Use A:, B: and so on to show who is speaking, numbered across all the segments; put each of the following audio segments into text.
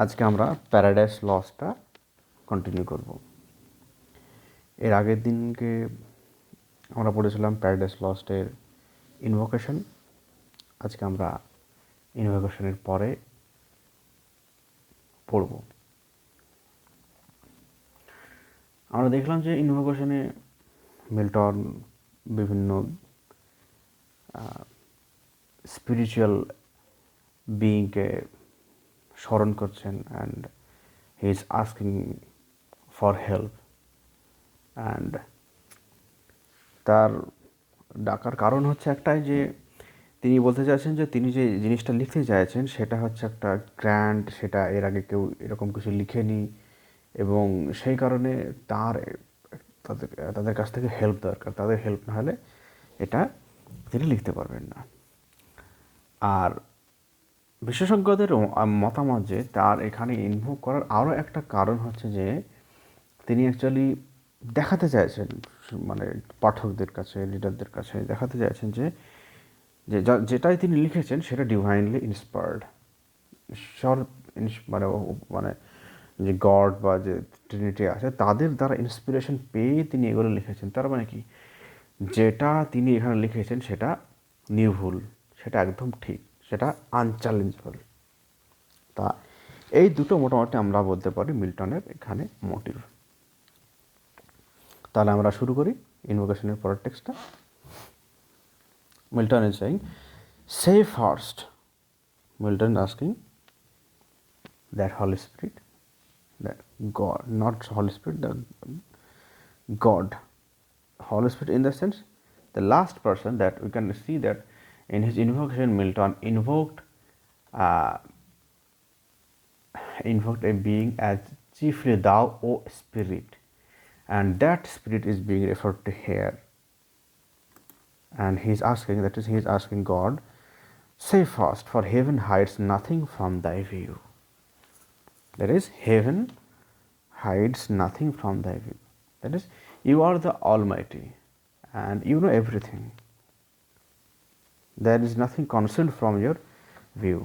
A: আজকে আমরা প্যারাডাইস লসটা কন্টিনিউ করব। এর আগের দিনকে আমরা পড়েছিলাম প্যারাডাইস লস্টের ইনভোকেশন। আজকে আমরা ইনভোকেশনের পরে পড়ব। আমরা দেখলাম যে ইনভোকেশনে মিল্টন বিভিন্ন স্পিরিচুয়াল বিইংকে স্মরণ করছেন and he is asking for help, and তার ডাকার কারণ হচ্ছে একটাই, যে তিনি বলতে চাইছেন যে তিনি যে জিনিসটা লিখতে চাইছেন সেটা হচ্ছে একটা গ্র্যান্ড, সেটা এর আগে কেউ এরকম কিছু লিখেনি, এবং সেই কারণে তাদের তাদের কাছ থেকে হেল্প দরকার। তাদের হেল্প না হলে এটা তিনি লিখতে পারবেন না। আর বিশেষজ্ঞদের মতামত যে তার এখানে ইনভোক করার আরও একটা কারণ হচ্ছে যে তিনি অ্যাকচুয়ালি দেখাতে চাইছেন, মানে পাঠকদের কাছে, রিডারদের কাছে দেখাতে চাইছেন যে যেটাই তিনি লিখেছেন সেটা ডিভাইনলি ইন্সপায়ার্ড। ঈশ্বর মানে মানে যে গড বা যে ট্রিনিটি আছে তাদের দ্বারা ইন্সপিরেশন পেয়ে তিনি এগুলো লিখেছেন। তার মানে কি, যেটা তিনি এখানে লিখেছেন সেটা নির্ভুল, সেটা একদম ঠিক, সেটা আনচ্যালেঞ্জেবল। তা এই দুটো মোটামুটি আমরা বলতে পারি মিল্টনের এখানে মোটিভ। তাহলে আমরা শুরু করি ইনভোকেশনের পরের টেক্সটটা। Milton is saying, say first. Milton asking that Holy Spirit, that God, not Holy Spirit, the God. Holy Spirit in the sense, the last person that we can see that in his invocation, Milton invoked a being as chiefly thou, O Spirit, and that Spirit is being referred to here. And he is asking God, say first, for heaven hides nothing from thy view. That is, heaven hides nothing from thy view. That is, you are the Almighty and you know everything. There is nothing concealed from your view.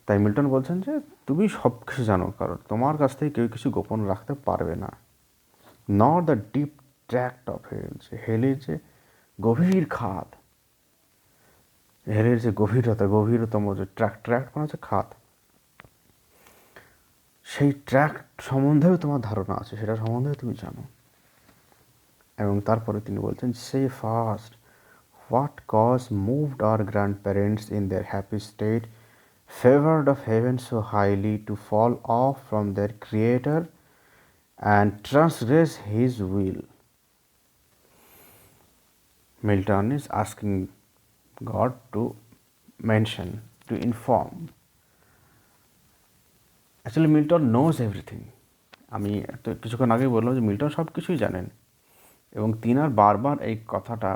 A: তাই Milton বলছেন যে তুমি সব কিছু জানো, কারণ তোমার কাছ থেকে কেউ কিছু গোপন রাখতে পারবে না। Not the deep tract of hell, যে হেলের যে গভীর খাত, হেলের যে গভীরতম যে ট্র্যাক্ট মানে হচ্ছে খাত, সেই ট্র্যাক্ট সম্বন্ধেও তোমার ধারণা আছে, সেটা সম্বন্ধেও তুমি জানো। এবং তারপরে তিনি বলছেন, say first what cause moved our grand parents in their happy state, favoured of heaven so highly, to fall off from their creator and transgress his will. Milton is asking God to mention, to inform. Actually, Milton knows everything. আমি তো কিছুক্ষণ আগে বললাম যে Milton সব কিছুই জানেন, এবং তিনার বারবার এই কথাটা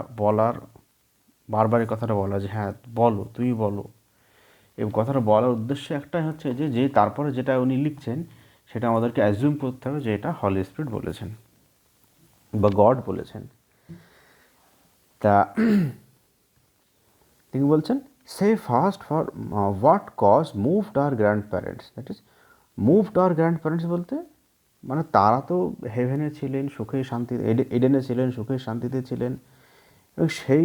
A: বলা যে হ্যাঁ বলো, তুমি বলো। এবং কথাটা বলার উদ্দেশ্য একটাই হচ্ছে যে তারপরে যেটা উনি লিখছেন সেটা আমাদেরকে অ্যাজিউম করতে হবে যে এটা হলি স্পিরিট বলেছেন বা গড বলেছেন। তা তিনি বলছেন, say first for what cause moved our grand parents. That is, moved our grand parents বলতে মানে তারা তো হেভেনে ছিলেন, সুখে শান্তিতে, এডেনে ছিলেন, সুখে শান্তিতে ছিলেন, এবং সেই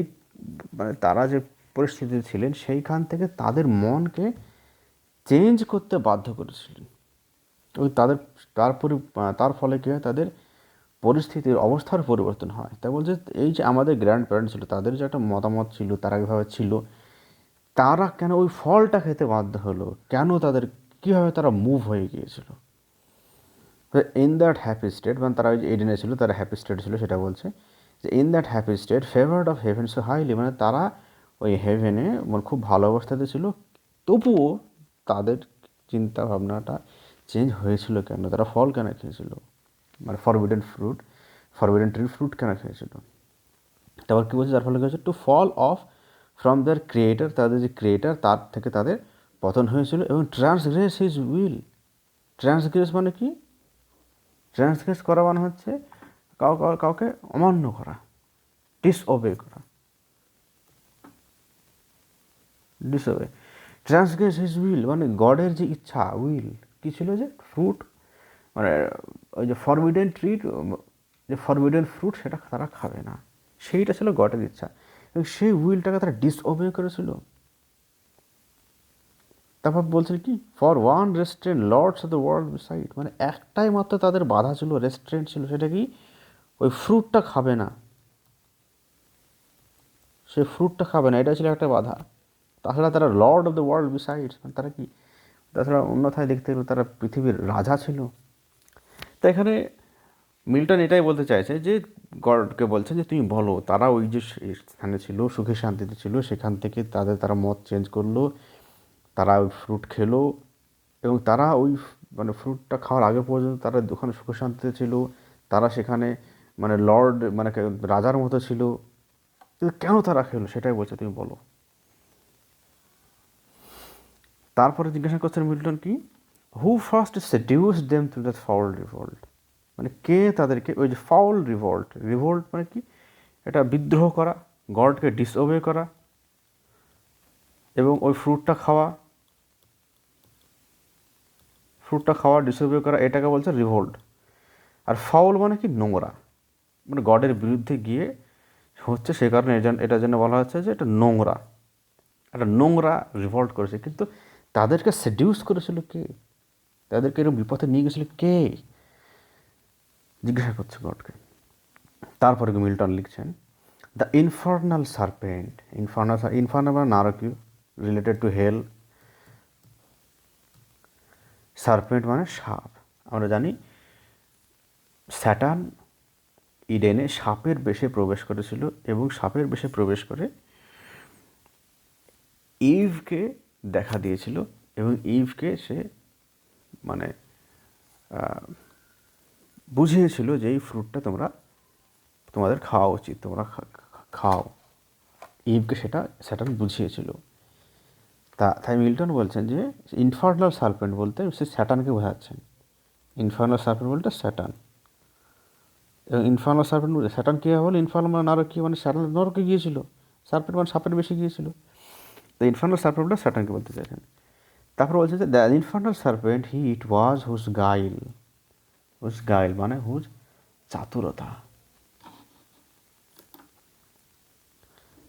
A: মানে তারা যে পরিস্থিতিতে ছিলেন সেইখান থেকে তাদের মনকে চেঞ্জ করতে বাধ্য করেছিলেন। এবং তার ফলে কী হয়, তাদের পরিস্থিতির অবস্থার পরিবর্তন হয়। তাই বলছে এই যে আমাদের গ্র্যান্ড প্যারেন্টস ছিল, তাদের যে একটা মতামত ছিল, তারা কীভাবে ছিল, তারা কেন ওই ফলটা খেতে বাধ্য হলো, কেন কীভাবে তারা মুভ হয়ে গিয়েছিল ইন দ্যাট হ্যাপি স্টেট। মানে তারা ওই যে এডেনে ছিল, তারা হ্যাপি স্টেট ছিল, সেটা বলছে যে in that happy state favoured of heaven so highly, মানে তারা ওই হেভেনে মানে খুব ভালো অবস্থাতে ছিল, তবুও তাদের চিন্তা ভাবনাটা চেঞ্জ হয়েছিল কেন, তারা ফল কেন খেয়েছিল, মানে ফরবিডেন ট্রির ফ্রুট কেন খেয়েছিল। তারপর কী বলছে, যার ফলে কী হয়েছে, to fall off from their creator, তাদের যে ক্রিয়েটার তার থেকে তাদের পতন হয়েছিল, এবং ট্রান্সগ্রেস হিজ উইল। ট্রান্সগ্রেস মানে কি, ট্রান্সগ্রেস করা মানে হচ্ছে কাউকে অমান্য করা, ডিসওবে করা, ডিসওবে। ট্রান্সগ্রেস হিজ উইল, মানে গডের যে ইচ্ছা, উইল কী ছিল, যে ফ্রুট, মানে ওই যে ফরবিডেন ট্রির যে ফরবিডেন ফ্রুট সেটা তারা খাবে না, সেইটা ছিল গডের ইচ্ছা, এবং সেই উইলটাকে তারা ডিসওবে করেছিল। তারপর বলছে কি, for one restraint lords of the world beside, মানে একটাই মাত্র তাদের বাধা ছিল, রেস্টুরেন্ট ছিল, সেটা কি, ওই ফ্রুটটা খাবে না, সে ফ্রুটটা খাবে না, এটা ছিল একটা বাধা। তাছাড়া তারা Lord of the world besides, মানে তারা কি, তাছাড়া অন্যথায় দেখতে গেলে তারা পৃথিবীর রাজা ছিল। তো এখানে মিল্টন এটাই বলতে চাইছে যে গডকে বলছে যে তুমি বলো, তারা ওই যে স্থানে ছিল, সুখে শান্তিতে ছিল, সেখান থেকে তারা মত চেঞ্জ করলো, তারা ওই ফ্রুট খেলো, এবং তারা ওই মানে ফ্রুটটা খাওয়ার আগে পর্যন্ত তারা ওখানে সুখে শান্তিতে ছিল, তারা সেখানে মানে লর্ড মানে রাজার মতো ছিল, কিন্তু কেন তারা খেলো সেটাই বলছে তুমি বলো। তারপরে জিজ্ঞাসা করছেন মিল্টন কি, হু first seduce them to that foul revolt, মানে কে তাদেরকে ওই যে ফাউল রিভোল্ট, রিভোল্ট মানে কি, এটা বিদ্রোহ করা, গডকে ডিসওবে করা, এবং ওই ফ্রুটটা খাওয়া ডিসওবে করা, এটাকে বলছে রিভোল্ট। আর ফাউল মানে কি, নোংরা, মানে গডের বিরুদ্ধে গিয়ে হচ্ছে, সে কারণে এটার জন্য বলা হচ্ছে যে এটা নোংরা, একটা নোংরা রিভল্ট করেছে। কিন্তু তাদেরকে সেডিউস করেছিল কে, তাদেরকে এরকম বিপথে নিয়ে গেছিল কে, জিজ্ঞাসা করছে গডকে। তারপরে মিল্টন লিখছেন, দ্য ইনফার্নাল সার্পেন্ট, ইনফার্নাল মানে নারকীয়, রিলেটেড টু হেল, সার্পেন্ট মানে সাপ। আমরা জানি স্যাটার্ন ইডেনে সাপের বেশে প্রবেশ করেছিল, এবং সাপের বেশে প্রবেশ করে ইভকে দেখা দিয়েছিল, এবং ইভকে সে মানে বুঝিয়েছিল যে এই ফ্রুটটা তোমাদের খাওয়া উচিত, তোমরা খাও, ইভকে সেটা স্যাটার্ন বুঝিয়েছিল। তাই মিল্টন বলছেন যে ইনফার্নাল সার্পেন্ট বলতে সে স্যাটার্নকে বোঝাচ্ছেন, ইনফার্নাল সার্পেন্ট বলতে স্যাটার্ন, এবং ইনফার্নাল সার্পেন্ট স্যাটার্ন কীভাবে বলে, ইনফার্নাল মানে নারকীয়, মানে স্যাটার্ন নরকে গিয়েছিল, সার্পেন্ট মানে সাপের বেশি গিয়েছিল, তো ইনফার্নাল সার্পেন্ট বলতে স্যাটার্নকে বলতে চাইছেন। তারপর বলছে যে the infernal serpent he it was whose guile মানে হুজ চাতুরতা,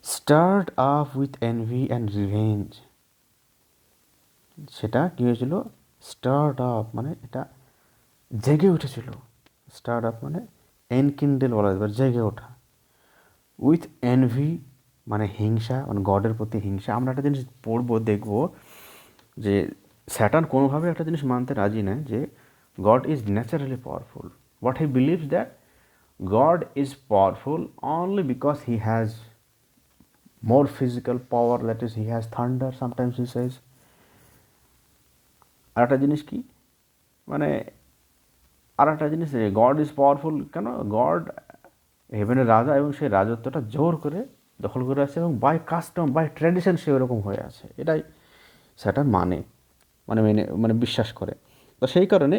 A: stirred up with envy and revenge, সেটা কী হয়েছিল, স্টার্ড আপ মানে এটা জেগে উঠেছিল, স্টার্ট আপ মানে এনকিন্ডেল বলা যাবে, জেগে ওঠা, উইথ এনভি মানে হিংসা, মানে গডের প্রতি হিংসা। আমরা একটা জিনিস পড়বো, দেখবো যে স্যাটার্ন কোনোভাবে একটা জিনিস মানতে রাজি নয় যে God is naturally powerful, what he believes that God is powerful only because he has more physical power, that is he has thunder sometimes he says. আর একটা জিনিস কি, মানে আর একটা জিনিস, গড ইজ পাওয়ারফুল কেন, গড হেভেনের রাজা, এবং সেই রাজত্বটা জোর করে দখল করে আছে, এবং বাই কাস্টম বাই ট্র্যাডিশন সে ওরকম হয়ে আছে, এটাই স্যাটার্ন মানে বিশ্বাস করে। তো সেই কারণে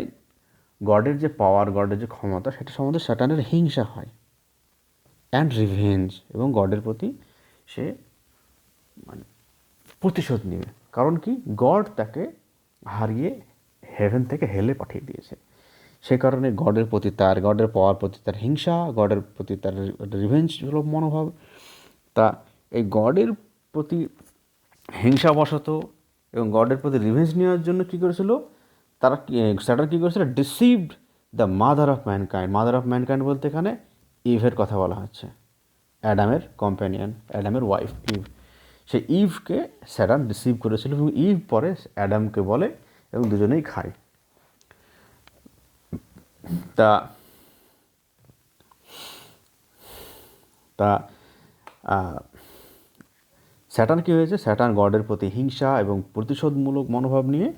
A: গডের যে পাওয়ার, গডের যে ক্ষমতা, সেটা সম্বন্ধে স্যাটার্নের হিংসা হয়, অ্যান্ড রিভেঞ্জ, এবং গডের প্রতি সে মানে প্রতিশোধ নেবে। কারণ কি, গড তাকে হারিয়ে হেভেন থেকে হেলে পাঠিয়ে দিয়েছে, সে কারণে গডের পাওয়ার প্রতি তার হিংসা, গডের প্রতি তার রিভেঞ্জ হলো মনোভাব। তা এই গডের প্রতি হিংসাবশত এবং গডের প্রতি রিভেঞ্জ নেওয়ার জন্য কী করেছিল তারা, স্যাটার্ন কী করেছিল, deceived the mother of mankind. Mother of mankind বলতে এখানে ইভের কথা বলা হচ্ছে, অ্যাডামের কম্প্যানিয়ন, অ্যাডামের ওয়াইফ ইভ, সেই ইভকে স্যাটার্ন ডিসিভ করেছিল, এবং ইভ পরে অ্যাডামকে বলে, এবং দুজনেই খায়। তা তা স্যাটার্ন কী হয়েছে, স্যাটার্ন গডের প্রতি হিংসা এবং প্রতিশোধমূলক মনোভাব নিয়ে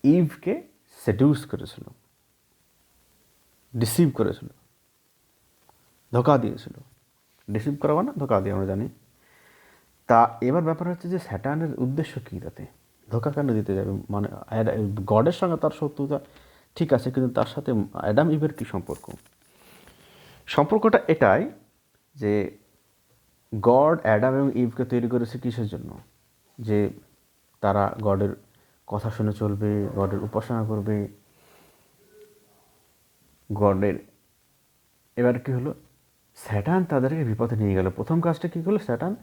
A: ইভকে সেডিউস করেছিল, ডিসিভ করেছিল, ধোকা দিয়েছিল। ডিসিভ করা মানে ধোকা দিয়ে, আমরা জানি। তা এবার ব্যাপার হচ্ছে যে স্যাটার্নের উদ্দেশ্য কী, তাতে ধোকা কেন দিতে যাবে, মানে গডের সঙ্গে তার শত্রুতা ঠিক আছে, কিন্তু তার সাথে অ্যাডাম ইভের কী সম্পর্কটা এটাই যে গড অ্যাডাম এবং ইভকে তৈরি করেছে কিসের জন্য, যে তারা গডের কথা শুনে চলবে, গডের উপাসনা করবে, গডের। এবার কি হলো, স্যাটার্ন তাদেরকে বিপদে নিয়ে গেল। প্রথম কাজটা কী করলো স্যাটার্ন,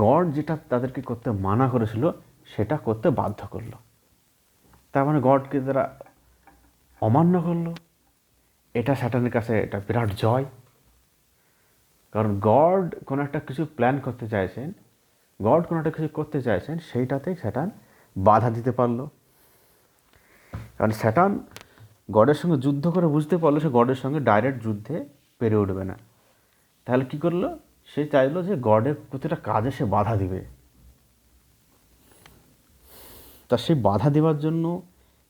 A: গড যেটা তাদেরকে করতে মানা করেছিল সেটা করতে বাধ্য করলো। তার মানে গডকে তারা অমান্য করলো। এটা স্যাটার্নের কাছে এটা বিরাট জয়, কারণ গড কোনো একটা কিছু প্ল্যান করতে চাইছেন, গড কোনো একটা কিছু করতে চাইছেন, সেইটাতে স্যাটার্ন বাধা দিতে পারলো। কারণ স্যাটার্ন গডের সঙ্গে যুদ্ধ করে বুঝতে পারলো সে গডের সঙ্গে ডাইরেক্ট যুদ্ধে পেরে উঠবে না। তাহলে কী করলো, সে চাইলো যে গডের প্রতিটা কাজে সে বাধা দিবে। তা সেই বাধা দেওয়ার জন্য,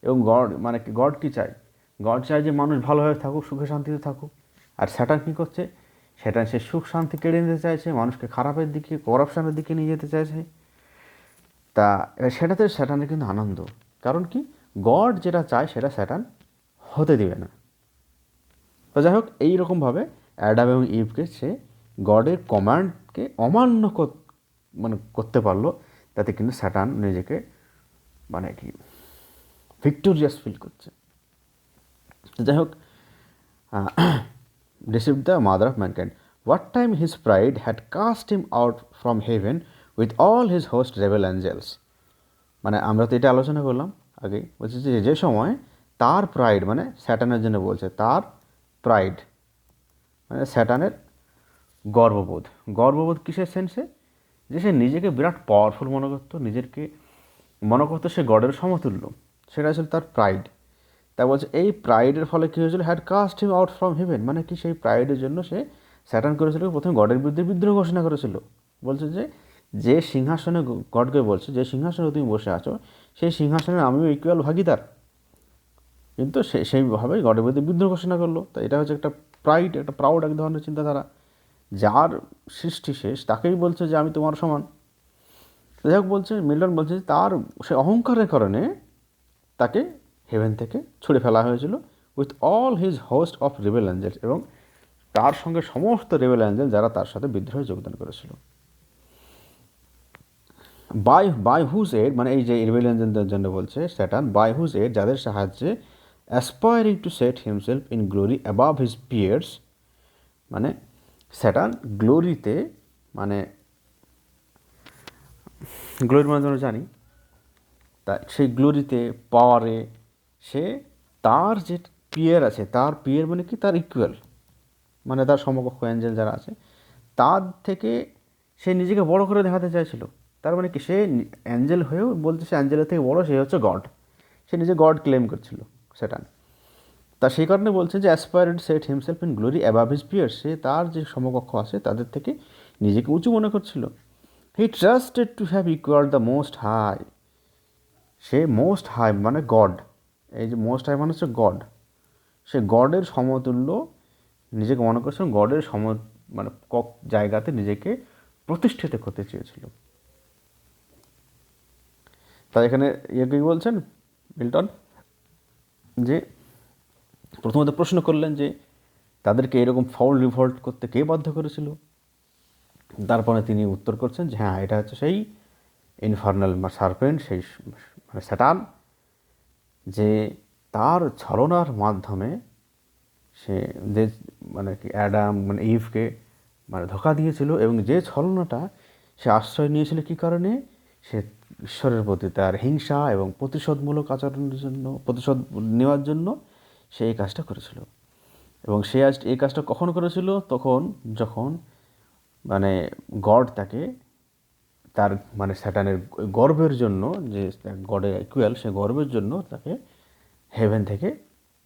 A: এবং গড মানে গড কী চায়, গড চায় যে মানুষ ভালোভাবে থাকুক, সুখে শান্তিতে থাকুক। আর স্যাটার্ন কী করছে, স্যাটার্ন সে সুখ শান্তি কেড়ে নিতে চাইছে, মানুষকে খারাপের দিকে, করাপশনের দিকে নিয়ে যেতে চাইছে। তা এবার সেটাতে স্যাটার্নের কিন্তু আনন্দ, কারণ কি গড যেটা চায় সেটা স্যাটার্ন হতে দিবে না। তো যাই হোক, এইরকমভাবে অ্যাডাম এবং ইভকে সে গডের কমান্ডকে অমান্য মানে করতে পারলো, তাতে কিন্তু স্যাটার্ন নিজেকে মানে কি ভিক্টোরিয়াস ফিল করছে। তো যাই হোক, deceived the mother of mankind. What time his pride had cast him out from heaven with all his host rebel angels. মানে আমরা তো এটা আলোচনা করলাম আগে, বলছে যে যে সময় তার প্রাইড, মানে স্যাটানের জন্য বলছে, তার প্রাইড মানে স্যাটানের গর্ববোধ। গর্ববোধ কিসের সেন্সে, যে সে নিজেকে বিরাট পাওয়ারফুল মনে করতো, নিজেকে মনে করতো সে গডের সমতুল্য, সেটা ছিল তার প্রাইড। তা বলছে এই প্রাইডের ফলে কী হয়েছিল, had cast him out from heaven, মানে কি সেই প্রাইডের জন্য সে স্যাটার্ন করেছিল প্রথমে গডের বিরুদ্ধে বিদ্রোহ ঘোষণা করেছিল। বলছে যে যে সিংহাসনে, গডকে বলছে যে সিংহাসনে তুমি বসে আছো সেই সিংহাসনে আমিও ইকুয়াল ভাগিদার, কিন্তু সেইভাবেই গডের বিরুদ্ধে বিদ্রোহ ঘোষণা করলো। তো এটা হচ্ছে একটা প্রাইড, একটা প্রাউড এক ধরনের চিন্তাধারা। যার সৃষ্টি শেষ তাকেই বলছে যে আমি তোমার সমান। যাই হোক, বলছে মিল্টন বলছে যে তার সে অহংকারের কারণে তাকে হেভেন থেকে ছুড়ে ফেলা হয়েছিল with all his host of rebel angels, এবং তার সঙ্গে সমস্ত রেবেল অ্যাঞ্জেল যারা তার সাথে বিদ্রোহে যোগদান করেছিল। বাই হুজ এড, মানে এই যে রেবেল অ্যাঞ্জেলদের জন্য বলছে স্যাটার্ন, বাই হুজ এড যাদের সাহায্যে aspiring to set himself in glory above his peers, মানে স্যাটার্ন গ্লোরিতে, মানে গ্লোরি মানে আমরা জানি, তা সেই গ্লোরিতে পাওয়ারে সে তার যে পিয়ার আছে, তার পিয়ার মানে কি তার ইকুয়াল, মানে তার সমকক্ষ অ্যাঞ্জেল যারা আছে তার থেকে সে নিজেকে বড় করে দেখাতে চাইছিল। তার মানে কি সে অ্যাঞ্জেল হয়েও বলছে সে অ্যাঞ্জেলের থেকে বড়, সে হচ্ছে গড, সে নিজে গড ক্লেম করছিল সেটা। তা সেই কারণে বলছে যে aspired set himself in glory above his peers, সে তার যে সমকক্ষ আছে তাদের থেকে নিজেকে উঁচু মনে করছিল। He trusted to have equal the most high, সে মোস্ট হাই মানে গড, এই যে মোস্ট হাই মানে হচ্ছে গড, সে গডের সমতুল্য নিজেকে মনে করছেন, গডের মানে জায়গাতে নিজেকে প্রতিষ্ঠিত করতে চেয়েছিল। তাই এখানে ইয়ে কী বলছেন মিল্টন, যে প্রথমত প্রশ্ন করলেন যে তাদেরকে এরকম ফাউল রিভল্ট করতে কে বাধ্য করেছিল। তারপরে তিনি উত্তর করছেন যে হ্যাঁ, এটা হচ্ছে সেই ইনফার্নাল সার্পেন্ট, সেই মানে স্যাটান, যে তার ছলনার মাধ্যমে সে যে মানে কি অ্যাডাম মানে ইভকে মানে ধোঁকা দিয়েছিল, এবং যে ছলনাটা সে আশ্রয় নিয়েছিল কী কারণে, সে ঈশ্বরের প্রতি তার হিংসা এবং প্রতিশোধমূলক আচরণের জন্য, প্রতিশোধ নেওয়ার জন্য সে এই কাজটা করেছিল। এবং সে আজ এই কাজটা কখন করেছিল, তখন যখন মানে গড তাকে তার মানে স্যাটানের গর্বের জন্য, যে গডের ইকুয়াল, সে গর্বের জন্য তাকে হেভেন থেকে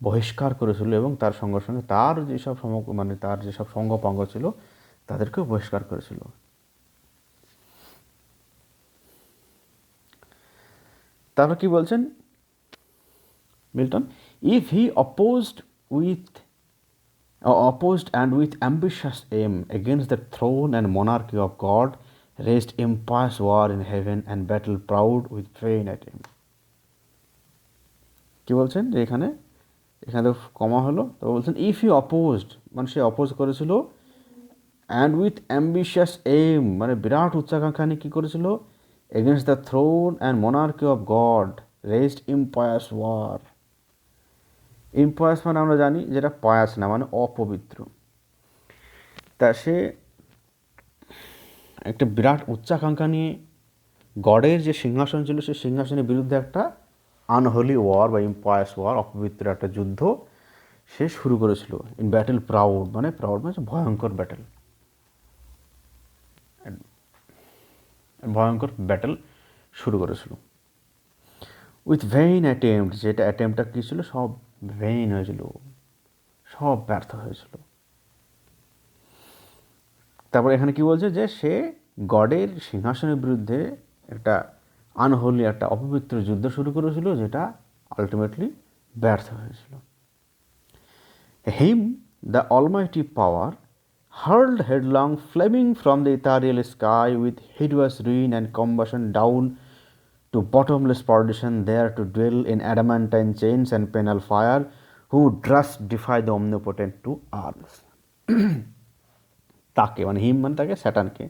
A: বহিষ্কার করেছিল, এবং তার সঙ্গে সঙ্গে তার যেসব মানে তার যেসব সঙ্গপাঙ্গ ছিল তাদেরকেও বহিষ্কার করেছিল। তারপর কি বলছেন Milton, if he opposed and with ambitious aim against the throne and monarchy of God, raised impious war in heaven and battle proud with vain attempt. কি বলছেন যে এখানে এখানে কমা হলো, তো বলছেন ইফ হি অপোজড, মানে সে অপোজ করেছিল অ্যান্ড উইথ অ্যাম্বিশিয়াস এইম, মানে বিরাট উচ্চাকাঙ্ক্ষা নিয়ে কী করেছিল, against the throne and monarchy of God raised impious war. Impious মানে আমরা জানি যেটা পায়াস না, মানে অপবিত্র। তা সে একটা বিরাট উচ্চাকাঙ্ক্ষা নিয়ে গডের যে সিংহাসন ছিল সেই সিংহাসনের বিরুদ্ধে একটা আনহোলি ওয়ার বা ইম্পায়াস ওয়ার, অপবিত্র একটা যুদ্ধ সে শুরু করেছিল। ইন ব্যাটেল প্রাউড, মানে প্রাউড মানে ভয়ঙ্কর ব্যাটেল, ভয়ঙ্কর ব্যাটেল শুরু করেছিল। উইথ ভেইন অ্যাটেম্পট, যেটা অ্যাটেম্পটটা কী ছিল, সব ভেইন হয়েছিল, সব ব্যর্থ হয়েছিল। তারপর এখানে কি বলছে যে সে গডের সিংহাসনের বিরুদ্ধে একটা আনহোলি, একটা অপবিত্র যুদ্ধ শুরু করেছিল, যেটা আলটিমেটলি ব্যর্থ হয়েছিল। Him the almighty power hurled headlong, flaming from the ethereal sky with hideous ruin and combustion down to bottomless perdition, there to dwell in adamantine chains and penal fire, who durst defy the omnipotent to arms. তাকে মানে him মানে তাকে, স্যাটানকে,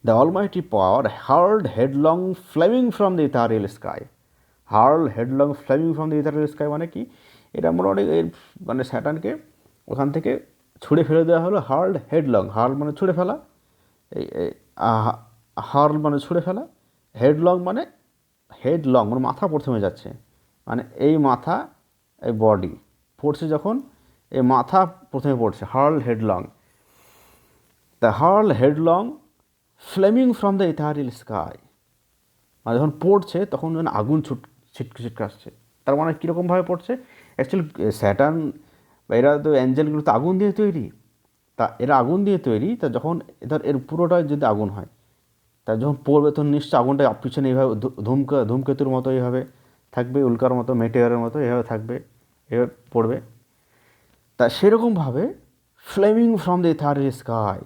A: the almighty power hurled headlong flaming from the ethereal sky. Hurl headlong flaming from the ethereal sky মানে কি, এটা মোটামুটি মানে স্যাটানকে ওখান থেকে ছুঁড়ে ফেলে দেওয়া হলো। হার্ল হেডলং, হার্ল মানে ছুঁড়ে ফেলা, এই হার্ল মানে ছুঁড়ে ফেলা, হেডলং মানে হেডলং মানে মাথা প্রথমে যাচ্ছে, মানে এই মাথা, এই বডি পড়ছে যখন, এই মাথা প্রথমে পড়ছে, hurl headlong. The hurl headlong flaming from the ethereal sky, মানে যখন পড়ছে তখন যেন আগুন ছিটকে ছিটকে আসছে। তার মানে কীরকমভাবে পড়ছে, অ্যাকচুয়ালি স্যাটার্ন বা এরা তো অ্যাঞ্জেলগুলো তো আগুন দিয়ে তৈরি, তা এরা আগুন দিয়ে তৈরি, তা যখন ধর এর পুরোটাই যদি আগুন হয়, তা যখন পড়বে তখন নিশ্চয় আগুনটা পিছনে এইভাবে ধূমকেতুর মতো এইভাবে থাকবে, উল্কার মতো, মেটেরিয়ালের মতো এইভাবে থাকবে, এভাবে পড়বে। তা সেরকমভাবে Fleming from the ethereal sky,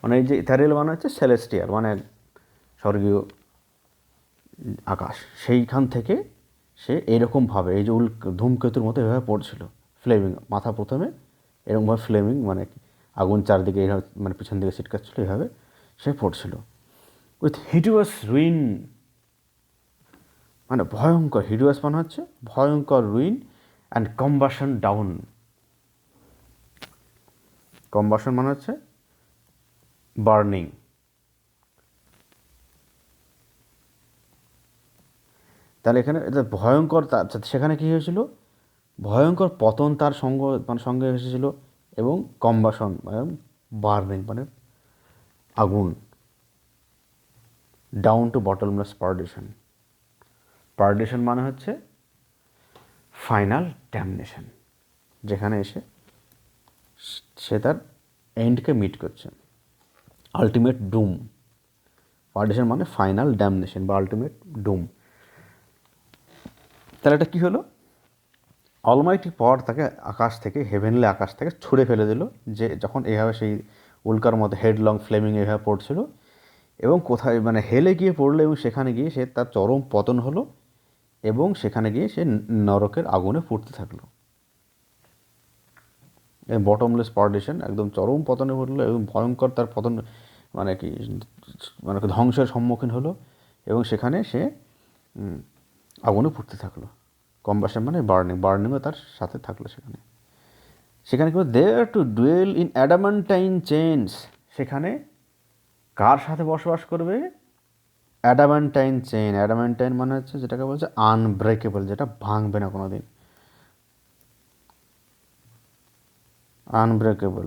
A: মানে এই যে ইথারিয়াল মানে হচ্ছে সেলেস্টিয়াল, মানে স্বর্গীয় আকাশ, সেইখান থেকে সে এরকমভাবে এই যে ধূমকেতুর মতো এভাবে পড়ছিল, ফ্লেমিং, মাথা প্রথমে এরকমভাবে ফ্লেমিং মানে আগুন চারদিকে এইভাবে মানে পিছন দিকে ছিটকাচ্ছিল, এইভাবে সে পড়ছিল। উইথ হিডিয়াস রুইন, মানে ভয়ঙ্কর, হিডিয়াস মানে হচ্ছে ভয়ঙ্কর, ruin and combustion down, combustion মানে হচ্ছে বার্নিং। তাহলে এখানে এটা ভয়ঙ্কর, সেখানে কী হয়েছিল, ভয়ঙ্কর পতন তার সঙ্গে এসেছিল, এবং কম্বাশন মানে বার্নিং মানে আগুন, ডাউন টু বটললেস পারডিশন। পারডিশন মানে হচ্ছে ফাইনাল ড্যামনেশন, যেখানে এসে সে তার এন্ডকে মিট করছে, আলটিমেট ডুম। পারডিশন মানে ফাইনাল ড্যামনেশন বা আলটিমেট ডুম। তাহলে এটা কী হলো, অলমাইটি পাওয়ার তাকে আকাশ থেকে, হেভেনলি আকাশ থেকে ছুঁড়ে ফেলে দিল, যে যখন এইভাবে সেই উল্কার মতো হেডলং ফ্লেমিং এইভাবে পড়ছিল, এবং কোথায় মানে হেলে গিয়ে পড়লো, এবং সেখানে গিয়ে সে তার চরম পতন হলো, এবং সেখানে গিয়ে সে নরকের আগুনে পুড়তে থাকলো। এই বটমলেস পারডিশন, একদম চরম পতনে ঘটলো, এবং ভয়ঙ্কর তার পতন, মানে কি, মানে ধ্বংসের সম্মুখীন হলো, এবং সেখানে সে আগুনে পুড়তে থাকলো। কম্বাশন মানে বার্নিং, বার্নিংও তার সাথে থাকলো সেখানে। সেখানে কি there to dual in অ্যাডামান্টাইন chains, সেখানে কার সাথে বসবাস করবে, অ্যাডামান্টাইন চেইন। অ্যাডামান্টাইন মানে হচ্ছে যেটাকে বলছে আনব্রেকেবল, যেটা ভাঙবে না কোনো দিন, unbreakable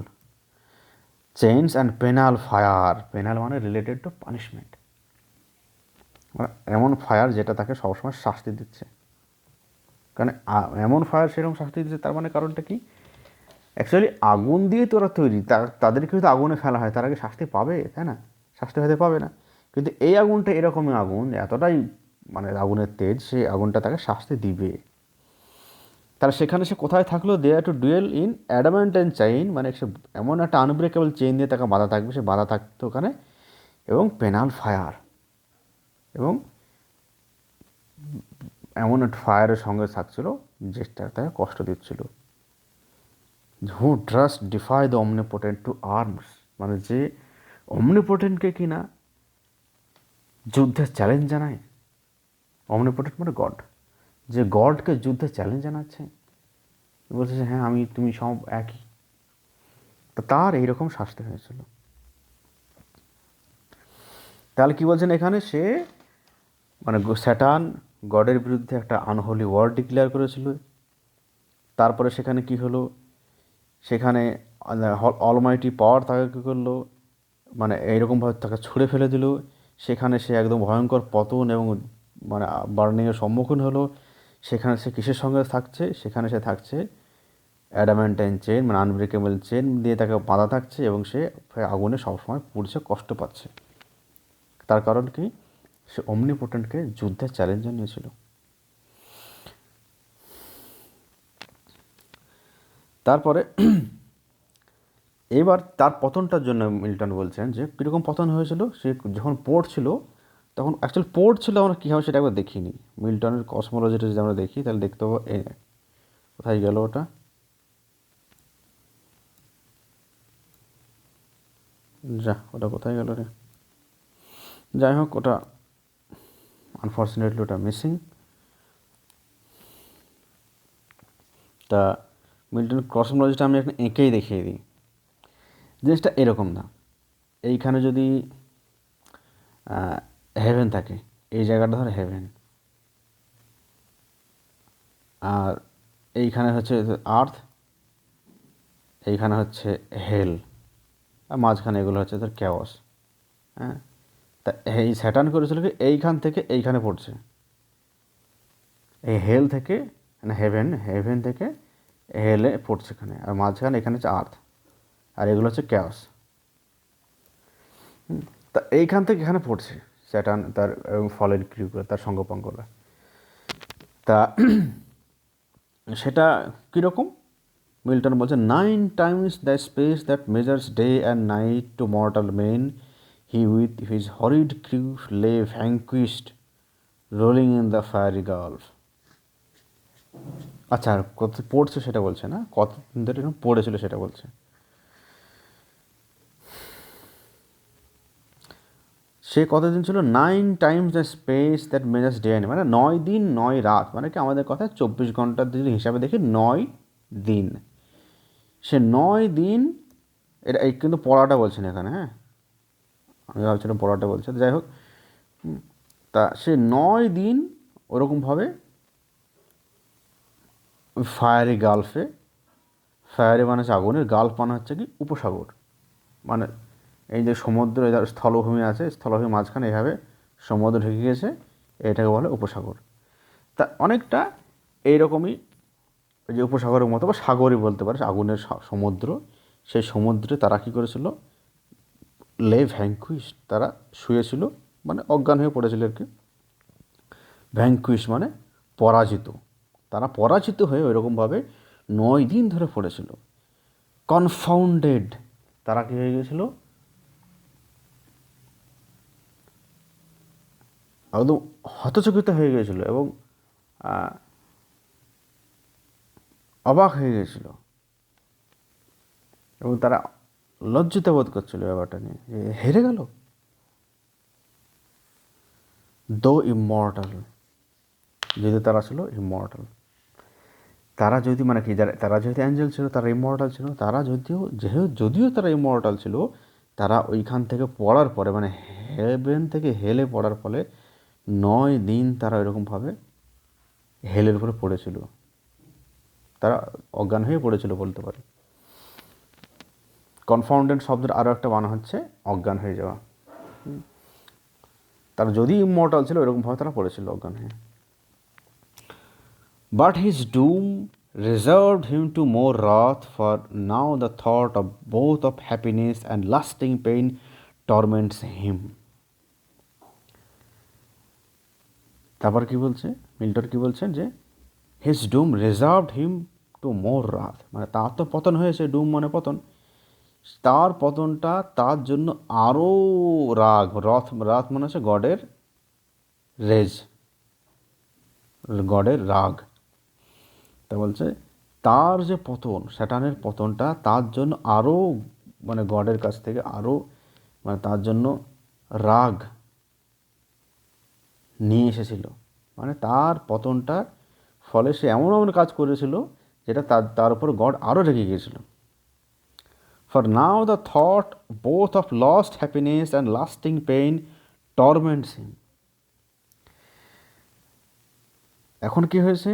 A: chains and penal fire. Penal মানে রিলেটেড টু পানিশমেন্ট, মানে এমন ফায়ার যেটা তাকে সবসময় শাস্তি দিচ্ছে। কারণ এমন ফায়ার সেরকম শাস্তি দিচ্ছে, তার মানে কারণটা কি, অ্যাকচুয়ালি আগুন দিয়ে তোরা তৈরি, তাদেরকে হয়তো আগুনে ফেলা হয়, তার আগে শাস্তি পাবে, তাই না, শাস্তি হয়তো পাবে না, কিন্তু এই আগুনটা এরকমই আগুন, এতটাই মানে আগুনের তেজ, সেই আগুনটা তাকে শাস্তি দিবে। তাহলে সেখানে সে কোথায় থাকলো, there to dual in অ্যাডামান্টাইন chain, মানে সে এমন একটা আনব্রেকেবল চেইন দিয়ে তাকে বাধা থাকবে, সে বাধা থাকতো ওখানে, এবং পেনাল ফায়ার, এবং এমন একটা ফায়ারের সঙ্গে থাকছিল যেটা তাকে কষ্ট দিচ্ছিল। Who trust defy the omnipotent to arms, মানে যে অমনিপোটেন্টকে কিনা যুদ্ধের চ্যালেঞ্জ জানায়। অমনিপোটেন্ট মানে গড, যে গডকে যুদ্ধের চ্যালেঞ্জ জানাচ্ছে, বলছে যে হ্যাঁ আমি তুমি সব একই। তো তার এইরকম শাস্তি হয়েছিল। তাহলে কি বলছেন এখানে, সে মানে স্যাটার্ন গডের বিরুদ্ধে একটা আনহোলি ওয়ার ডিক্লেয়ার করেছিল। তারপরে সেখানে কি হলো, সেখানে অলমাইটি পাওয়ার তাকে কী করলো, মানে এইরকমভাবে তাকে ছুঁড়ে ফেলে দিল। সেখানে সে একদম ভয়ঙ্কর পতন এবং মানে বার্নিংয়ের সম্মুখীন হলো। সেখানে সে কিসের সঙ্গে থাকছে, সেখানে সে থাকছে অ্যাডামেন্টাইন চেন, মানে আনব্রেকেবল চেন দিয়ে তাকে বাঁধা থাকছে, এবং সে আগুনে সবসময় পুড়ছে, কষ্ট পাচ্ছে। তার কারণ কি, সে অমনিপোটেন্টকে যুদ্ধের চ্যালেঞ্জ জানিয়েছিল। তারপরে এবার তার পতনটার জন্য মিল্টন বলছেন যে কীরকম পতন হয়েছিল। সে যখন পড়ছিল, তখন অ্যাকচুয়ালি পড়ছিল আমরা কীভাবে সেটা একবার দেখিনি। মিল্টনের কসমোলজিটা যদি আমরা দেখি তাহলে দেখতে পাবো, কোথায় গেল ওটা, ওটা কোথায় গেল রে, যাই হোক ওটা আনফর্চুনেটলি ওটা মিসিং। তা মিল্টন কসমোলজিটা আমি এখন এঁকেই দেখিয়ে দিই। জিনিসটা এরকম না, এইখানে যদি হেভেন থাকে, এই জায়গাটা ধর হেভেন, আর এইখানে হচ্ছে আর্থ, এইখানে হচ্ছে হেল, আর মাঝখানে এগুলো হচ্ছে তোর ক্যাওস। হ্যাঁ, তা এই স্যাটার্ন করেছিল কি এইখান থেকে এইখানে পড়ছে, এই হেল থেকে, মানে হেভেন থেকে হেলে পড়ছে এখানে, আর মাঝখানে এখানে হচ্ছে আর্থ, আর এগুলো হচ্ছে ক্যাওস। তা এইখান থেকে এখানে পড়ছে স্যাটার্ন, তার ফলের ক্রিউগুলো, তার সঙ্গপাঙ্গরা। তা সেটা কীরকম, মিল্টন বলছে 9 times the space that measures day and night to mortal men, he with his horrid crew lay vanquished, rolling in the fiery gulf. আচ্ছা, আর কত পড়ছে সেটা বলছে না, কতদিন ধরে এরকম পড়েছিল সেটা বলছে। সে কতদিন ছিল, 9 times the space that measures day and night, মানে 9 দিন 9 রাত, মানে কি আমাদের কথায় 24 ঘন্টার যদি হিসাবে দেখি 9 দিন। সে 9 দিন, এটা এই কিন্তু পড়াটা বলছেন এখানে, হ্যাঁ আমি ভাবছিলাম পড়াটা বলছে, যাই হোক। তা সে 9 দিন ওরকমভাবে ফায়ারি গালফে, ফায়ারি মানে হচ্ছে আগুনের, গালফ মানে হচ্ছে কি উপসাগর, মানে এই যে সমুদ্র, এদের স্থলভূমি আছে, স্থলভূমির মাঝখানে এভাবে সমুদ্র ঢুকে গেছে, এটাকে বলে উপসাগর। তা অনেকটা এইরকমই, ওই যে উপসাগরের মতো বা সাগরই বলতে পারে, আগুনের সমুদ্র। সেই সমুদ্রে তারা কী করেছিল, লে ভ্যাঙ্কুইশ, তারা শুয়েছিল, মানে অজ্ঞান হয়ে পড়েছিল আর কি। ভ্যাঙ্কুইশ মানে পরাজিত, তারা পরাজিত হয়ে ওইরকমভাবে 9 দিন ধরে পড়েছিল। কনফাউন্ডেড, তারা কী হয়ে গেছিল, একদম হতচকিত হয়ে গিয়েছিল এবং অবাক হয়ে গিয়েছিল, এবং তারা লজ্জিত বোধ করছিল ব্যাপারটা নিয়ে, যে হেরে গেল। দো ইমর্টাল, যদি তারা ছিল ইমর্টাল, তারা যদি মানে কি, যারা তারা যেহেতু অ্যাঞ্জেল ছিল, তারা ইমর্টাল ছিল, তারা যদিও তারা ইমর্টাল ছিল, তারা ওইখান থেকে পড়ার পরে, মানে হেভেন থেকে হেলে পড়ার ফলে 9 দিন তারা এরকমভাবে হেলের উপরে পড়েছিল, তারা অজ্ঞান হয়ে পড়েছিল বলতে পারে। কনফাউন্ডেড শব্দের আরও একটা বানা হচ্ছে অজ্ঞান হয়ে যাওয়া। তারা যদি ইমর্টাল ছিল ওইরকমভাবে তারা পড়েছিল অজ্ঞান হয়ে। But his doom reserved him to more wrath, for now the thought of both of happiness and lasting pain torments him. তারপর কি বলছে মিল্টন, কি বলছেন যে হিজ ডুম রিজার্ভড হিম টু মোর রাথ, মানে তার তো পতন হয়েছে, ডুম মানে পতন, তার পতনটা তার জন্য আরও রাগ, রাত মানে হচ্ছে গডের রেজ, গডের রাগ। তা বলছে তার যে পতন, স্যাটার্নের পতনটা তার জন্য আরও মানে গডের কাছ থেকে আরও মানে তার জন্য রাগ নিয়ে এসেছিল। মানে তার পতনটার ফলে সে এমন এমন কাজ করেছিল যেটা তার উপর গড আরও রেগে গিয়েছিল। For now the thought both of lost happiness and lasting pain torments him. এখন কি হয়েছে,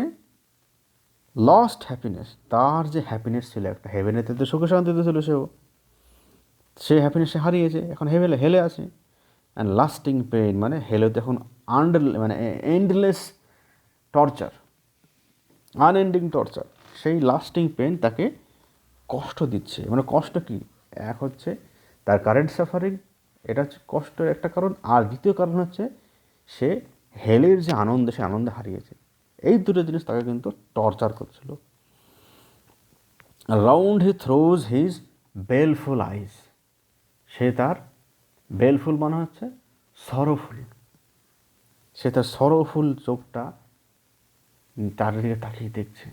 A: লস্ট হ্যাপিনেস, তার যে হ্যাপিনেস ছিল একটা, হেভেনেতে তো সুখে শান্তিতে ছিল সেও, সে হ্যাপিনেস সে হারিয়েছে, এখন হেলে আছে। অ্যান্ড লাস্টিং পেইন মানে হেলেতে এখন মানে এন্ডলেস টর্চার, আনএন্ডিং টর্চার, সেই লাস্টিং পেন তাকে কষ্ট দিচ্ছে। মানে কষ্ট কি, এক হচ্ছে তার কারেন্ট সাফারিং, এটা হচ্ছে কষ্টের একটা কারণ, আর দ্বিতীয় কারণ হচ্ছে সে হেলের যে আনন্দ, সে আনন্দে হারিয়েছে। এই দুটো জিনিস তাকে কিন্তু টর্চার করছিল। রাউন্ড হি থ্রোজ হিজ বেলফুল আইজ, সে তার বেলফুল মানে হচ্ছে সরফুল, সে তার সরফুল চোখটা চারিদিকে তাকিয়ে দেখছে।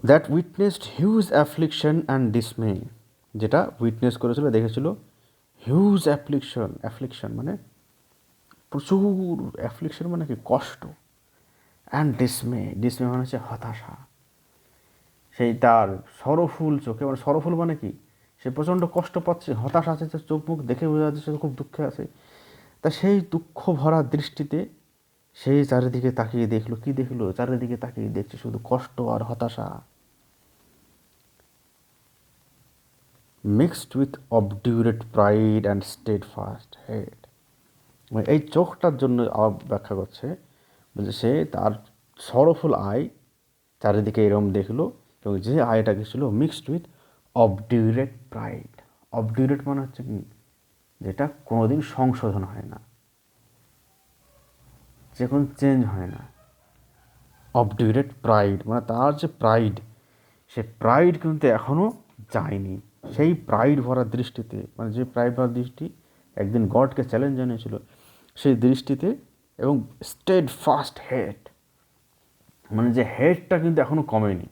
A: That witnessed huge affliction and dismay, যেটা উইটনেস করেছিল, দেখেছিল হিউজ অ্যাফ্লিকশন মানে প্রচুর, অ্যাফ্লিকশন মানে কি কষ্ট, অ্যান্ড ডিসমে মানে হচ্ছে হতাশা। সেই তার সরফুল চোখে, মানে সরফুল মানে কি, সে প্রচণ্ড কষ্ট পাচ্ছে, হতাশা আছে, তার চোখ মুখ দেখে বোঝা যাচ্ছে সে খুব দুঃখে আছে। তা সেই দুঃখ ভরা দৃষ্টিতে সেই চারিদিকে তাকিয়ে দেখলো, কি দেখলো, চারিদিকে তাকিয়ে দেখছে শুধু কষ্ট আর হতাশা, mixed with obdurate pride and steadfast hate. মানে এই চোখটার জন্য আবার ব্যাখ্যা করছে, বলছে সে তার সরফুল আই চারিদিকে এরম দেখলো, এবং যে আয়টা ছিল মিক্সড উইথ অবডিউরেট প্রাইড। অবডিউরেট মানে হচ্ছে কি, যেটা কোনোদিন সংশোধন হয় না, যে কোনো চেঞ্জ হয় না। অবডিউরেট প্রাইড মানে তার যে প্রাইড, সে প্রাইড কিন্তু এখনও যায়নি। সেই প্রাইড ভরা দৃষ্টিতে, মানে যে প্রাইড ভরা দৃষ্টি একদিন গডকে চ্যালেঞ্জ জানিয়েছিল, সেই দৃষ্টিতে, এবং স্টেড ফাস্ট হেড মানে যে হেডটা কিন্তু এখনও কমেনি।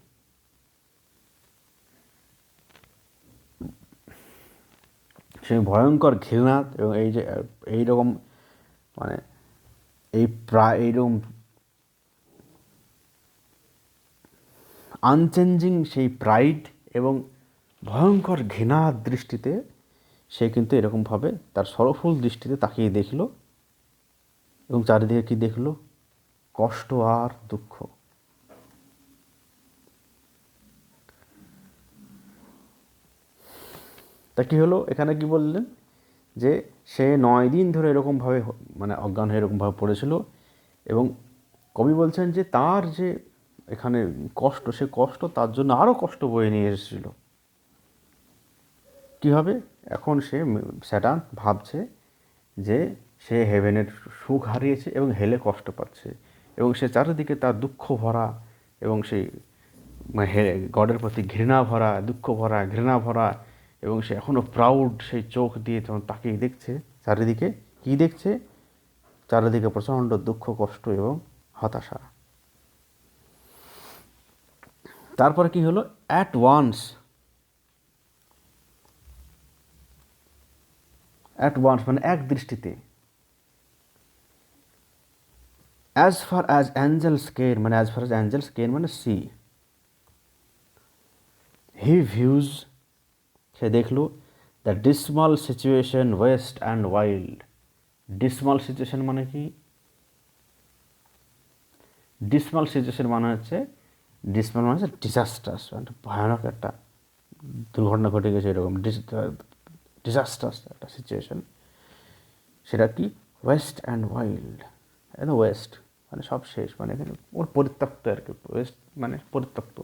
A: সেই ভয়ঙ্কর ঘৃণা, এবং এই যে এইরকম মানে এইরকম আনচেঞ্জিং সেই প্রাইড এবং ভয়ঙ্কর ঘৃণার দৃষ্টিতে সে কিন্তু এরকমভাবে তার সরফুল দৃষ্টিতে তাকিয়ে দেখল, এবং চারিদিকে কি দেখল, কষ্ট আর দুঃখ। তা কী হলো, এখানে কি বললেন যে সে 9 দিন ধরে এরকমভাবে মানে অজ্ঞান হয়ে এরকমভাবে পড়েছিল, এবং কবি বলছেন যে তার যে এখানে কষ্ট, সে কষ্ট তার জন্য আরও কষ্ট বয়ে নিয়ে এসেছিল। কী হবে, এখন সে স্যাটার্ন ভাবছে যে সে হেভেনের সুখ হারিয়েছে এবং হেলে কষ্ট পাচ্ছে, এবং সে চারিদিকে তার দুঃখ ভরা, এবং সেই গডের প্রতি ঘৃণা ভরা, দুঃখ ভরা, ঘৃণা ভরা, এবং সে এখনও প্রাউড সেই চোখ দিয়ে যখন তাকিয়ে দেখছে চারিদিকে, কী দেখছে, চারিদিকে প্রচণ্ড দুঃখ, কষ্ট এবং হতাশা। তারপরে কি হলো, অ্যাট ওয়ান্স মানে এক দৃষ্টিতে, অ্যাজ ফার অ্যাজ অ্যাঞ্জেলস কেন মানে অ্যাজ ফার অ্যাজ অ্যাঞ্জেলস কেন মানে সি, হি ভিউজ, সে দেখলো the dismal situation waste and wild. Dismal situation মানে কি, ডিসমাল সিচুয়েশন মানে হচ্ছে, ডিসমাল মানে হচ্ছে ডিজাস্টার্স, মানে ভয়ানক একটা দুর্ঘটনা ঘটে গেছে এরকম ডিজাস্টার্স একটা সিচুয়েশন। সেটা কি, ওয়েস্ট অ্যান্ড ওয়াইল্ড, একদম ওয়েস্ট মানে সব শেষ, মানে এখানে ওর পরিত্যক্ত আর কি, ওয়েস্ট মানে পরিত্যক্ত,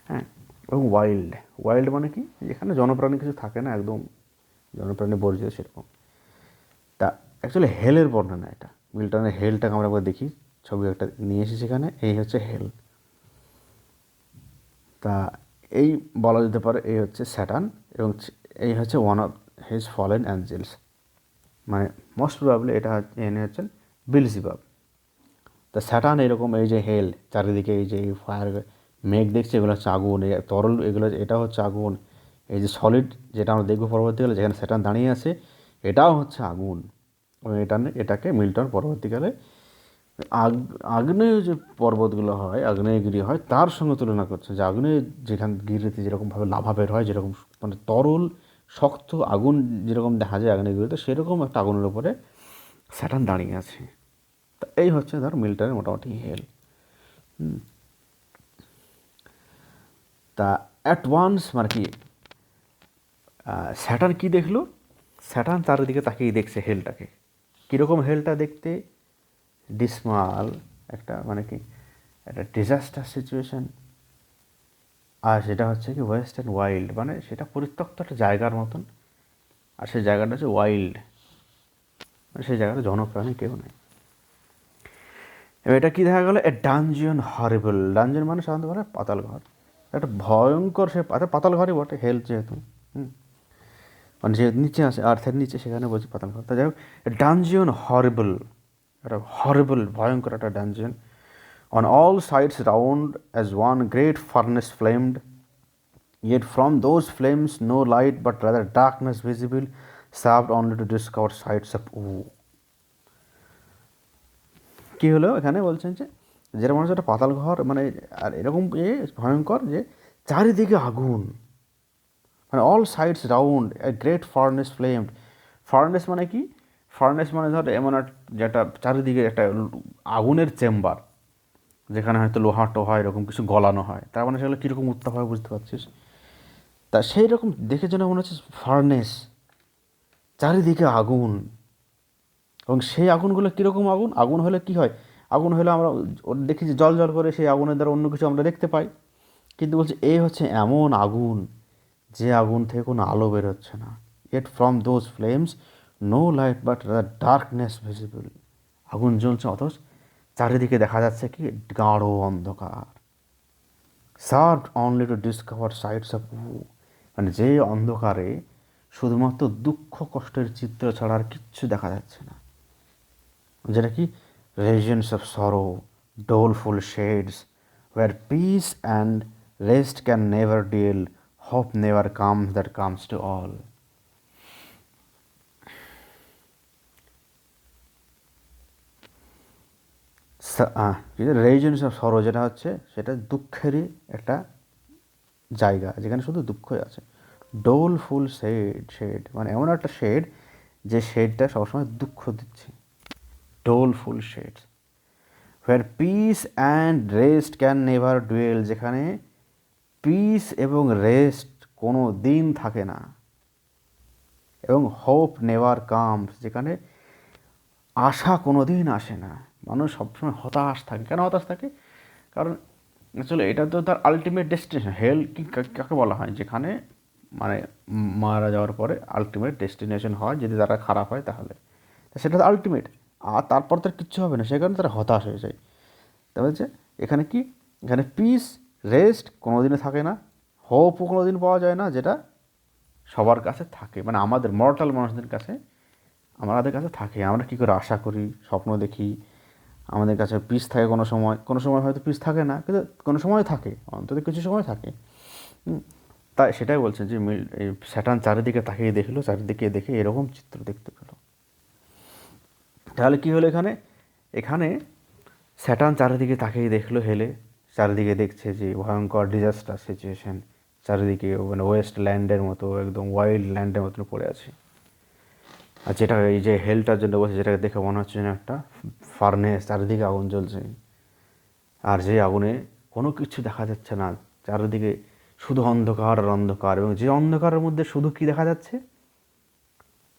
A: হ্যাঁ। এবং ওয়াইল্ড মানে কি, যেখানে জনপ্রাণী কিছু থাকে না, একদম জনপ্রাণী বর্জিত সেরকম। তা অ্যাকচুয়ালি হেলের বর্ণনা এটা, মিল্টনের হেলটাকে আমরা একবার দেখি, ছবি একটা নিয়ে এসেছি এখানে, এই হচ্ছে হেল। তা এই বলা যেতে পারে এই হচ্ছে স্যাটার্ন, এবং এই হচ্ছে one of his fallen angels, মানে মোস্ট প্রবাবলি এটা এনে হচ্ছেন বিলজিবাব। তা স্যাটার্ন এরকম এই যে হেল চারিদিকে এই যে এই ফায়ার মেঘ দেখছে, এগুলো হচ্ছে আগুন, এই তরল এগুলো এটা হচ্ছে আগুন, এই যে সলিড যেটা আমরা দেখবো পরবর্তীকালে যেখানে স্যাটার্ন দাঁড়িয়ে আছে এটাও হচ্ছে আগুন। এবং এটাকে মিল্টন পরবর্তীকালে আগ্নেয় যে পর্বতগুলো হয়, আগ্নেয়গিরি হয়, তার সঙ্গে তুলনা করছে যে আগ্নেয় যেখান গিরিতে যেরকমভাবে লাভা বের হয়, যেরকম মানে তরল শক্ত আগুন যেরকম দেখা যায় আগ্নেয়গিরিতে, সেরকম একটা আগুনের উপরে স্যাটার্ন দাঁড়িয়ে আছে। তা এই হচ্ছে ধর মিল্টনের মোটামুটি হেল। তা অ্যাট ওয়ান্স মানে কি স্যাটার্ন কী দেখলো, স্যাটার্ন চারিদিকে তাকিয়ে দেখছে হেলটাকে, কীরকম হেলটা দেখতে, ডিসমাল একটা মানে কি একটা ডিজাস্টার সিচুয়েশন। আর সেটা হচ্ছে কি ওয়েস্ট অ্যান্ড ওয়াইল্ড, মানে সেটা পরিত্যক্ত একটা জায়গার মতন, আর সেই জায়গাটা হচ্ছে ওয়াইল্ড, মানে সেই জায়গাটা জনপ্রাণী কেউ নেই। এবার এটা কী দেখা গেলো, এ ডানজিয়ন হরিবল, ডানজিয়ন মানে সাধারণত বলে পাতাল ঘর, একটা ভয়ঙ্কর সে পাতাল ঘরই বটে, হেল যেহেতু মানে যে নিচে আছে আর্থের নিচে, সেখানে বলছি পাতাল ঘর। তা যাই হোক, ডানজিয়ন হরিবল, একটা হরিবল ভয়ঙ্কর একটা dungeon. On all sides round as one great furnace flamed, yet from those flames no light but rather darkness visible, served only to discover sights of woe. কী হলো এখানে বলছেন যে যেটা মানুষ একটা পাতাল ঘর, মানে আর এরকম ভয়ঙ্কর যে চারিদিকে আগুন, মানে all sides round a great furnace flamed. Furnace মানে কি, ফার্নেস মানে ধর এমন যেটা চারিদিকে একটা আগুনের চেম্বার, যেখানে হয়তো লোহা টোহা এরকম কিছু গলানো হয়, তার মানে সেগুলো কীরকম উত্তাপ হয় বুঝতে পারছিস। তা সেই রকম দেখে যেন মনে হচ্ছে ফার্নেস, চারিদিকে আগুন। এবং সেই আগুনগুলো কীরকম আগুন, আগুন হলে কি হয়, আগুন হলে আমরা দেখি যে জল জল করে, সেই আগুনের দ্বারা অন্য কিছু আমরা দেখতে পাই, কিন্তু বলছে এই হচ্ছে এমন আগুন যে আগুন থেকে কোনো আলো বেরোচ্ছে না। Yet from those flames no light but darkness visible. আগুন জ্বলছে অথচ চারিদিকে দেখা যাচ্ছে কি গাঢ় অন্ধকার। Served only to discover sights of woe, মানে যে অন্ধকারে শুধুমাত্র দুঃখ কষ্টের চিত্র ছাড়া আর কিচ্ছু দেখা যাচ্ছে না, যেটা কি regions of sorrow, doleful shades, where peace and rest can never dwell, hope never comes that comes to all. Regions of sorrow যেটা হচ্ছে সেটা দুঃখেরই একটা জায়গা, যেখানে শুধু দুঃখই আছে। ডোলফুল শেড মানে এমন একটা শেড যে শেডটা সবসময় দুঃখ দিচ্ছে। Doleful shades where peace and rest can never dwell, যেখানে পিস এবং রেস্ট কোনো দিন থাকে না, এবং হোপ নেভার কামস, যেখানে আশা কোনো দিন আসে না। মানুষ সবসময় হতাশ থাকে। কেন হতাশ থাকে? কারণ আসলে এটা তো তার আলটিমেট ডেস্টিনেশন। হেল কি কাকে বলা হয়, যেখানে মানে মারা যাওয়ার পরে আলটিমেট ডেস্টিনেশন হয়, যদি তারা খারাপ হয় তাহলে সেটা তো আলটিমেট, আর তারপর তার কিচ্ছু হবে না, সে কারণে তারা হতাশ হয়ে যায়। তা বলছে এখানে কি, এখানে পিস রেস্ট কোনো দিনে থাকে না, হোপও কোনো দিন পাওয়া যায় না, যেটা সবার কাছে থাকে, মানে আমাদের মর্টাল মানুষদের কাছে, আমাদের কাছে থাকে। আমরা কী করে আশা করি, স্বপ্ন দেখি, আমাদের কাছে পিস থাকে কোনো সময় হয়তো পিস থাকে না, কিন্তু কোনো সময় থাকে, অন্তত কিছু সময় থাকে। তাই সেটাই বলছেন যে এই স্যাটার্ন চারিদিকে তাকিয়ে দেখলো, চারিদিকে দেখে এরকম চিত্র দেখতে পেল। তাহলে কী হলো এখানে, এখানে স্যাটার্ন চারিদিকে তাকিয়ে দেখলো হেলে, চারিদিকে দেখছে যে ভয়ঙ্কর ডিজাস্টার সিচুয়েশন, চারিদিকে মানে ওয়েস্ট ল্যান্ডের মতো একদম ওয়াইল্ড ল্যান্ডের মতন পড়ে আছে। আর যেটা এই যে হেলটার জন্য বলছে, যেটাকে দেখে মনে হচ্ছে যেন একটা ফার্নেস, চারিদিকে আগুন জ্বলছে, আর যে আগুনে কোনো কিছু দেখা যাচ্ছে না, চারিদিকে শুধু অন্ধকার আর অন্ধকার, এবং যে অন্ধকারের মধ্যে শুধু কি দেখা যাচ্ছে,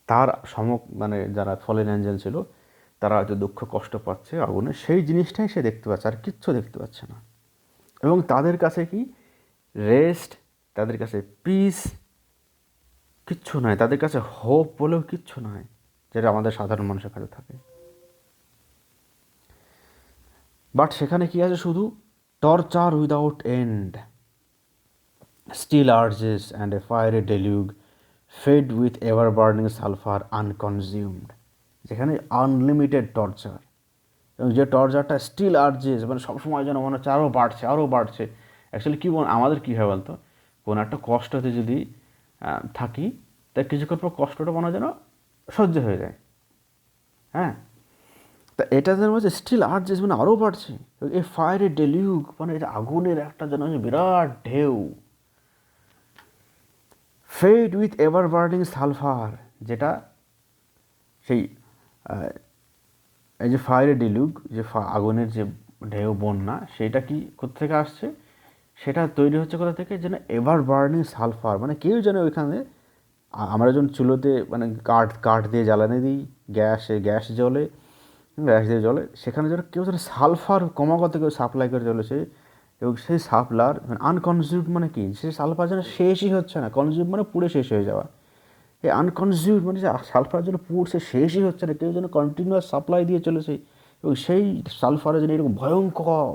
A: তার মানে যারা ফলেন অ্যাঞ্জেল ছিল তারা হয়তো দুঃখ কষ্ট পাচ্ছে আগুনে, সেই জিনিসটাই সে দেখতে পাচ্ছে, আর কিচ্ছু দেখতে পাচ্ছে না। এবং তাদের কাছে কি রেস্ট, তাদের কাছে পিস কিচ্ছু নয়, তাদের কাছে হোপ বলেও কিচ্ছু নয়, যেটা আমাদের সাধারণ মানুষের কাছে থাকে। বাট সেখানে কি আছে, শুধু torture without end, still urges and a fiery deluge fed with ever burning sulfur unconsumed, যেখানে আনলিমিটেড টর্চার, এবং যে টর্চারটা স্টিল আর্জেস মানে সবসময় যেন মনে হচ্ছে আরও বাড়ছে আরও বাড়ছে। অ্যাকচুয়ালি কী আমাদের কী হয় বলতো, কোনো একটা কষ্টতে যদি থাকি, তাই কিছুক্ষণ পর কষ্টটা মনে হয় যেন সহ্য হয়ে যায়। হ্যাঁ, তা এটা যেন হচ্ছে স্টিল আর্জেস মানে আরও বাড়ছে। এ ফায়ার এ ডেলিউগ মানে এটা আগুনের একটা যেন বিরাট ঢেউ। Fed with ever burning sulphur, যেটা সেই এই যে ফায়ার ডিলুগ, যে আগুনের যে ঢেউ বন্যা, সেটা কি কোথা থেকে আসছে, সেটা তৈরি হচ্ছে কোথা থেকে, যেন এভার বার্নিং সালফার মানে কেউ যেন ওইখানে আমরা যখন চুলোতে মানে কাঠ দিয়ে জ্বালানি দিই, গ্যাস দিয়ে জ্বলে, সেখানে যেন কেউ যেন সালফার ক্রমাগত কেউ সাপ্লাই করে চলেছে, এবং সেই সাপ্লার মানে আনকনজিউমড মানে কি, সেই সালফার যেন শেষই হচ্ছে না, কনজিউম মানে পুড়ে শেষ হয়ে যাওয়া। এই আনকনজিউমড মানে যে সালফার যেন পুড়ছে শেষই হচ্ছে না, কেউ যেন কন্টিনিউয়াস সাপ্লাই দিয়ে চলেছে, এবং সেই সালফারে যেন এরকম ভয়ঙ্কর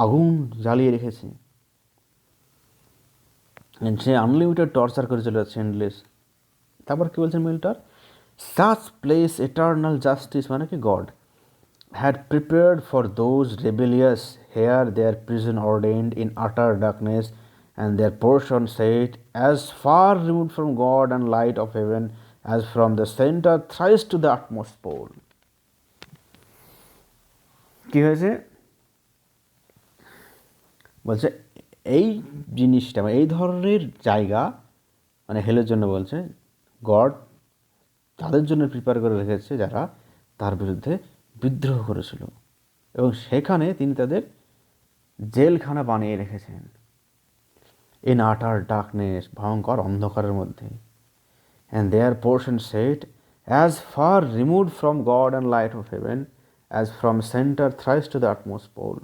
A: আগুন জ্বালিয়ে রেখেছে, সে আনলিমিটেড টর্চার করে চলে যাচ্ছে এন্ডলেস। তারপর কী বলছেন মিল্টার, সাচ প্লেস এটার্নাল জাস্টিস মানে কি god had prepared for those rebellious here their prison ordained in utter darkness, and their portion set as far removed from God and light of heaven as from the center thrice to the utmost pole. কি হয়েছে বলছে, এই জিনিসটা মানে এই ধরনের জায়গা মানে হেলের জন্য বলছে গড তাদের জন্য প্রিপেয়ার করে রেখেছে যারা তার বিরুদ্ধে বিদ্রোহ করেছিল, এবং সেখানে তিনি তাদের জেলখানা বানিয়ে রেখেছেন। ইন আটার ডার্কনেস ভয়ঙ্কর অন্ধকারের মধ্যে, and their portion set as far removed from God and light of heaven as from centre thrice to the utmost pole.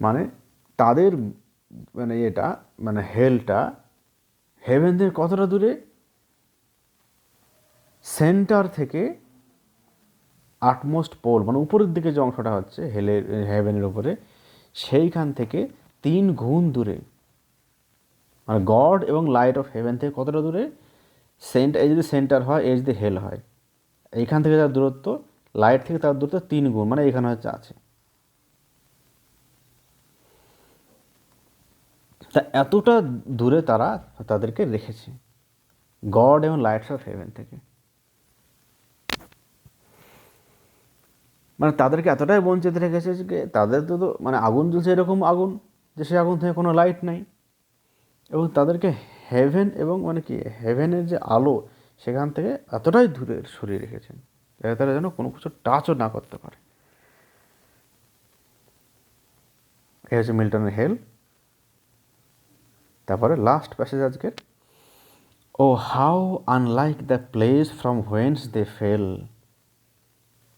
A: মানে তাদের মানে এটা মানে হেলটা হেভেন থেকে কতটা দূরে, সেন্টার থেকে আটমোস্ট পোল মানে উপরের দিকে যে অংশটা হচ্ছে হেভেনের উপরে, সেইখান থেকে 3 গুণ দূরে, মানে গড এবং লাইট অফ হেভেন থেকে কতটা দূরে, এই যদি সেন্টার হয়, এই যদি হেল হয়, এইখান থেকে তার দূরত্ব লাইট থেকে তার দূরত্ব 3 গুণ, মানে এখানে হচ্ছে আছে। তা এতটা দূরে তারা তাদেরকে রেখেছে গড এবং লাইটস অফ হেভেন থেকে, মানে তাদেরকে এতটাই বঞ্চিত রেখেছে যে তাদের তো মানে আগুন জ্বলছে এরকম আগুন, যে সে আগুন থেকে কোনো লাইট নাই, এবং তাদেরকে হেভেন এবং মানে কি হেভেনের যে আলো সেখান থেকে এতটাই দূরে সরিয়ে রেখেছেন যাতে তারা যেন কোনো কিছু টাচও না করতে পারে। এ হচ্ছে মিল্টনের হেল। তারপরে লাস্ট প্যাসেজ আজকের, O how unlike the place from whence they fell,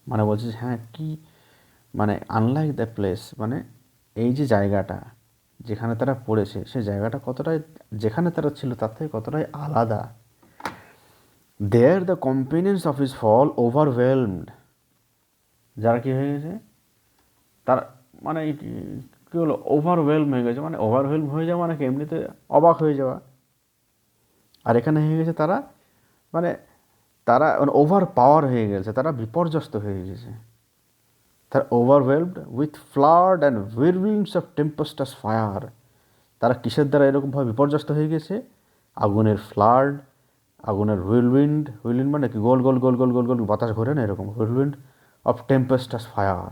A: মানে বলছে হ্যাঁ কি মানে আনলাইক দ্য প্লেস মানে এই যে জায়গাটা যেখানে তারা পড়েছে, সেই জায়গাটা কতটাই যেখানে তারা ছিল তার থেকে কতটাই আলাদা। There the companions of his fall overwhelmed, যারা কী হয়ে গেছে তার মানে কী হলো ওভারওয়েলম হয়ে গেছে, মানে ওভারওয়েলম হয়ে যাওয়া মানে কি এমনিতে অবাক হয়ে যাওয়া, আর এখানে হয়ে গেছে তারা মানে তারা ওভার পাওয়ার হয়ে গেছে, তারা বিপর্যস্ত হয়ে গেছে, তারা overwhelmed with flood and whirlings of tempestuous fire. তারা কিসের দ্বারা এরকমভাবে বিপর্যস্ত হয়ে গেছে, আগুনের ফ্লাড, আগুনের হুইরলউইন্ড মানে কি গোল গোল গোল গোল গোল গোল বাতাস ঘোরে না এরকম, হুইরলউইন্ড of tempestuous fire,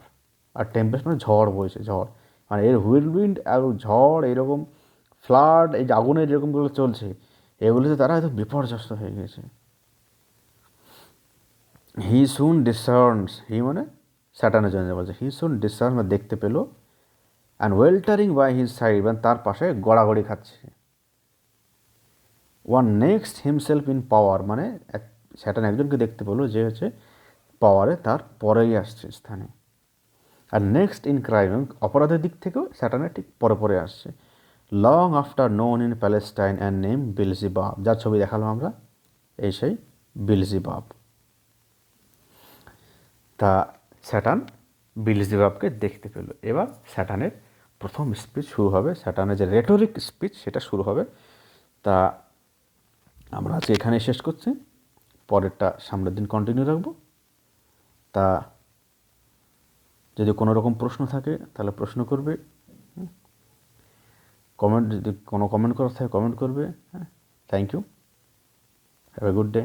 A: R Tempest মানে ঝড় বইছে, ঝড় মানে এর হুইরলউইন্ড আর ঝড় এইরকম ফ্লাড, এই যে আগুনের এরকমগুলো চলছে, এগুলোতে তারা হয়তো বিপর্যস্ত হয়ে গেছে। হি সুন ডিসার্নস, হি মানে স্যাটানের জন্য বলছে, হি সুন ডিসার্ন মানে দেখতে পেল, অ্যান্ড ওয়েল্টারিং বাই হিজ সাইড মানে তার পাশে গড়াগড়ি খাচ্ছে, ওয়ান নেক্সট হিমসেলফ ইন পাওয়ার মানে স্যাটান একজনকে দেখতে পেলো যে হচ্ছে পাওয়ারে তার পরেই আসছে স্থানে, আর নেক্সট ইন ক্রাইম অপরাধের দিক থেকেও স্যাটানের ঠিক পরে পরে আসছে, long after known in Palestine and name Beelzebub, যার ছবি দেখালাম আমরা, এই সেই বিলজিবাব। তা স্যাটান বিলজিবাবকে দেখতে পেল, এবার স্যাটানের প্রথম স্পিচ শুরু হবে, স্যাটার্নের যে রেটরিক স্পিচ সেটা শুরু হবে। তা আমরা আজকে এখানে শেষ করছি, পরেরটা সামনের দিন কন্টিনিউ রাখবো। তা যদি কোনো রকম প্রশ্ন থাকে তাহলে প্রশ্ন করবে, কমেন্ট, যদি কোনো কমেন্ট করার থাকে কমেন্ট করবে। হ্যাঁ, thank you, have a good day.